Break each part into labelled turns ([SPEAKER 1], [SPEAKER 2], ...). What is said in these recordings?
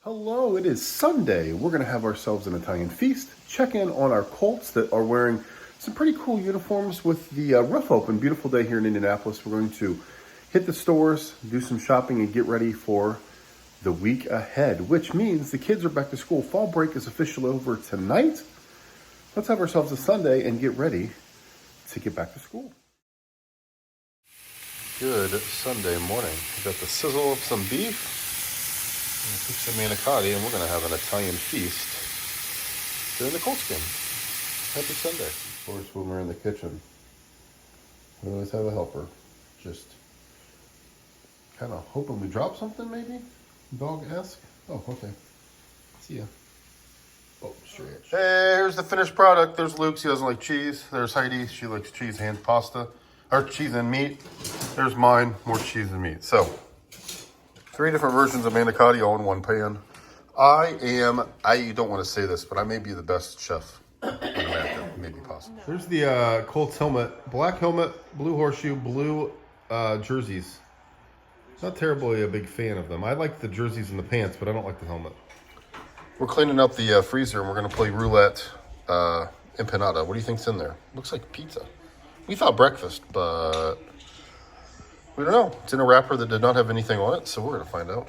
[SPEAKER 1] Hello, it is Sunday. We're going to have ourselves an Italian feast. Check in on our Colts that are wearing some pretty cool uniforms with the roof open. Beautiful day here in Indianapolis. We're going to hit the stores, do some shopping, and get ready for the week ahead, which means the kids are back to school. Fall break is officially over tonight. Let's have ourselves a Sunday and get ready to get back to school. Good Sunday morning. We got the sizzle of some beef. Cook some manicotti, and we're going to have an Italian feast during the Colts game. Happy Sunday. Of course, when we're in the kitchen, we always have a helper. Just kind of hoping we drop something, maybe? Dog-esque? Oh, okay. See ya. Oh, straight. Hey, here's the finished product. There's Luke. He doesn't like cheese. There's Heidi. She likes cheese and pasta. Or cheese and meat. There's mine. More cheese and meat. So, 3 different versions of manicotti all in one pan. I don't want to say this, but I may be the best chef in America, maybe possible. There's the Colts helmet. Black helmet, blue horseshoe, blue jerseys. Not terribly a big fan of them. I like the jerseys and the pants, but I don't like the helmet. We're cleaning out the freezer, and we're going to play roulette empanada. What do you think's in there? Looks like pizza. We thought breakfast, but we don't know. It's in a wrapper that did not have anything on it, so we're going to find out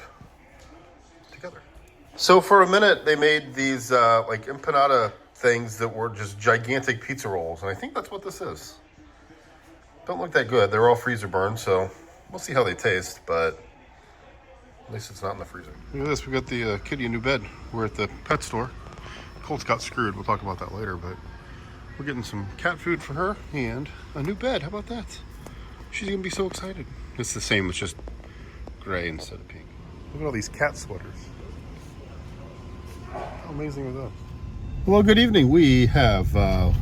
[SPEAKER 1] together. So for a minute, they made these like empanada things that were just gigantic pizza rolls, and I think that's what this is. Don't look that good. They're all freezer burned, so we'll see how they taste, but at least it's not in the freezer. Look at this. We got the kitty a new bed. We're at the pet store. Colts got screwed. We'll talk about that later, but we're getting some cat food for her and a new bed. How about that? She's going to be so excited. It's the same, it's just gray instead of pink. Look at all these cat sweaters. How amazing is that? Well, good evening. We have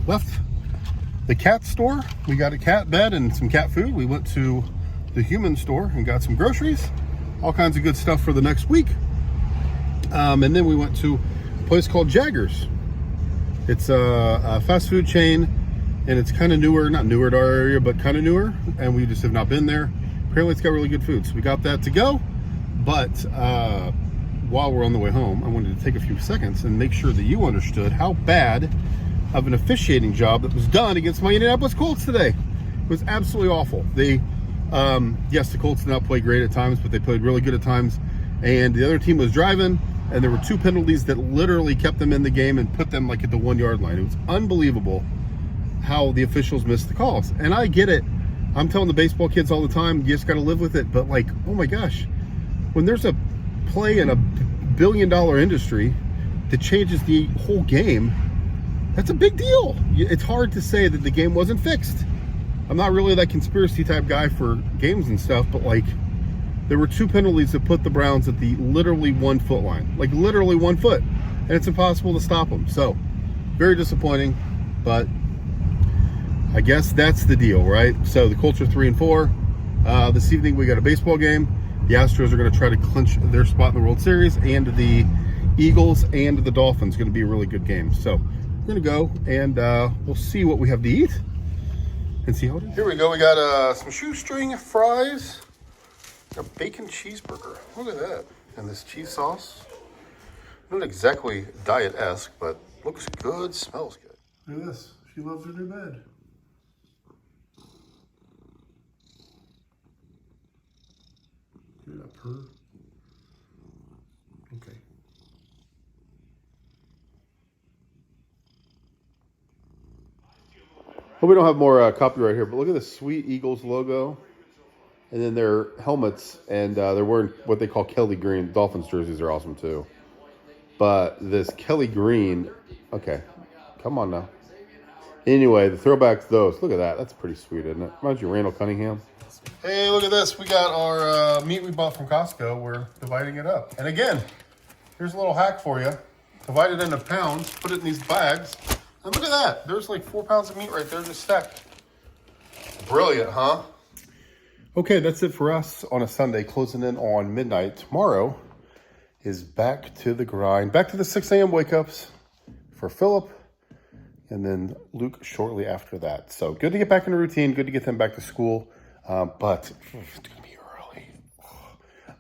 [SPEAKER 1] left the cat store. We got a cat bed and some cat food. We went to the human store and got some groceries. All kinds of good stuff for the next week. And then we went to a place called Jaggers. It's a fast food chain. And it's kind of newer, not newer to our area, but kind of newer. And we just have not been there. Apparently it's got really good food. So we got that to go. But while we're on the way home, I wanted to take a few seconds and make sure that you understood how bad of an officiating job that was done against my Indianapolis Colts today. It was absolutely awful. They, yes, the Colts did not play great at times, but they played really good at times. And the other team was driving, and there were 2 penalties that literally kept them in the game and put them like at the 1-yard line. It was unbelievable how the officials missed the calls. And I get it. I'm telling the baseball kids all the time, you just got to live with it. But like, oh my gosh, when there's a play in a billion-dollar industry that changes the whole game, that's a big deal. It's hard to say that the game wasn't fixed. I'm not really that conspiracy type guy for games and stuff, but like, there were 2 penalties that put the Browns at the literally 1 foot line, like literally 1 foot, and it's impossible to stop them. So very disappointing, but I guess that's the deal, right? So the Colts are 3-4. This evening we got a baseball game. The Astros are going to try to clinch their spot in the World Series, and the Eagles and the Dolphins going to be a really good game. So we're going to go and we'll see what we have to eat and see how it is. Here we go. We got some shoestring fries, a bacon cheeseburger. Look at that. And this cheese sauce. Not exactly diet-esque, but looks good, smells good. Look at this. She loves her new bed. Her. Okay. Hope we don't have more copyright here, but look at this sweet Eagles logo. And then their helmets, and they're wearing what they call Kelly Green. Dolphins jerseys are awesome too. But this Kelly Green, okay, come on now. Anyway, the throwbacks, those, look at that. That's pretty sweet, isn't it? Reminds you of Randall Cunningham. Hey, look at this. We got our meat we bought from Costco. We're dividing it up. And again, here's a little hack for you. Divide it into pounds, put it in these bags, and look at that. There's like 4 pounds of meat right there just stacked. Brilliant, huh? Okay, that's it for us on a Sunday, closing in on midnight. Tomorrow is back to the grind. Back to the 6 a.m. wake-ups for Philip, and then Luke shortly after that. So good to get back in the routine. Good to get them back to school. But it's going to be early.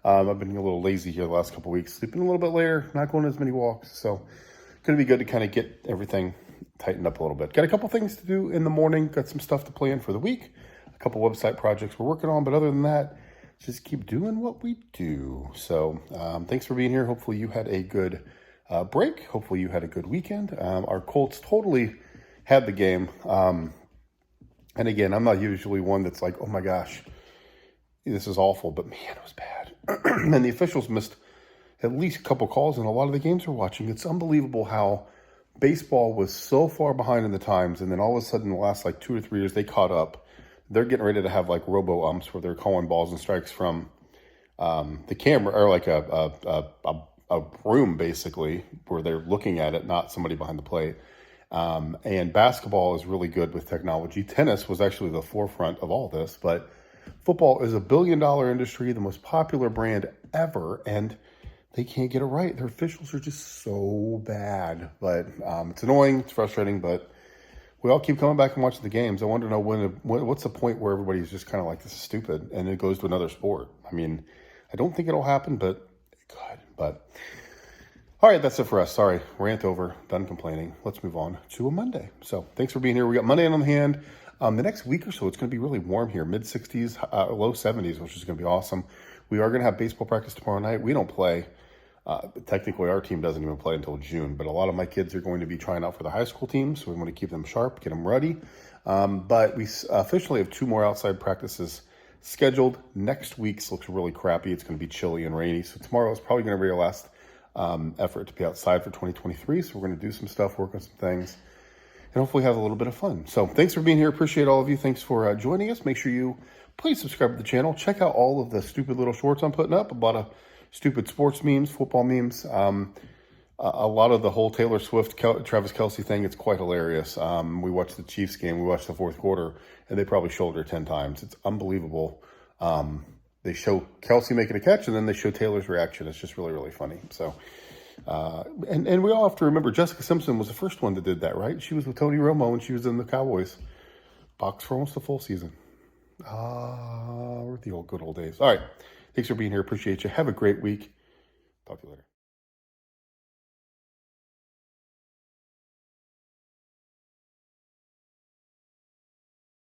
[SPEAKER 1] I've been a little lazy here the last couple weeks, sleeping a little bit later, not going as many walks. So going to be good to kind of get everything tightened up a little bit. Got a couple things to do in the morning. Got some stuff to plan for the week. A couple website projects we're working on. But other than that, just keep doing what we do. So thanks for being here. Hopefully you had a good break. Hopefully you had a good weekend. Our Colts totally had the game. And again, I'm not usually one that's like, oh my gosh, this is awful. But man, it was bad. And the officials missed at least a couple calls in a lot of the games we're watching. It's unbelievable how baseball was so far behind in the times, and then all of a sudden, in the last like 2 or 3 years, they caught up. They're getting ready to have like robo umps where they're calling balls and strikes from the camera, or like a room basically where they're looking at it, not somebody behind the plate. And basketball is really good with technology. Tennis was actually the forefront of all this, but football is $1 billion industry, the most popular brand ever, and they can't get it right. Their officials are just so bad. But it's annoying, it's frustrating, but we all keep coming back and watching the games. I want to know what's the point where everybody's just kind of like, this is stupid, and it goes to another sport. I mean, I don't think it'll happen, but it could. But all right, that's it for us. Sorry, rant over, done complaining. Let's move on to a Monday. So thanks for being here. We got Monday on the hand. The next week or so, it's going to be really warm here, mid-60s, low 70s, which is going to be awesome. We are going to have baseball practice tomorrow night. We don't play. Technically, our team doesn't even play until June, but a lot of my kids are going to be trying out for the high school team, so we want to keep them sharp, get them ready. But we officially have 2 more outside practices scheduled. Next week's looks really crappy. It's going to be chilly and rainy, so tomorrow is probably going to be our last effort to be outside for 2023. So we're going to do some stuff, work on some things, and hopefully have a little bit of fun. So thanks for being here. Appreciate all of you. Thanks for joining us. Make sure you please subscribe to the channel. Check out all of the stupid little shorts I'm putting up about stupid sports memes, football memes. A lot of the whole Taylor Swift, Travis Kelce thing, it's quite hilarious. We watched the Chiefs game. We watched the fourth quarter, and they probably shouldered 10 times. It's unbelievable. They show Kelce making a catch, and then they show Taylor's reaction. It's just really, really funny. So, and we all have to remember Jessica Simpson was the first one that did that, right? She was with Tony Romo when she was in the Cowboys. Box for almost a full season. We're the good old days. All right. Thanks for being here. Appreciate you. Have a great week. Talk to you later.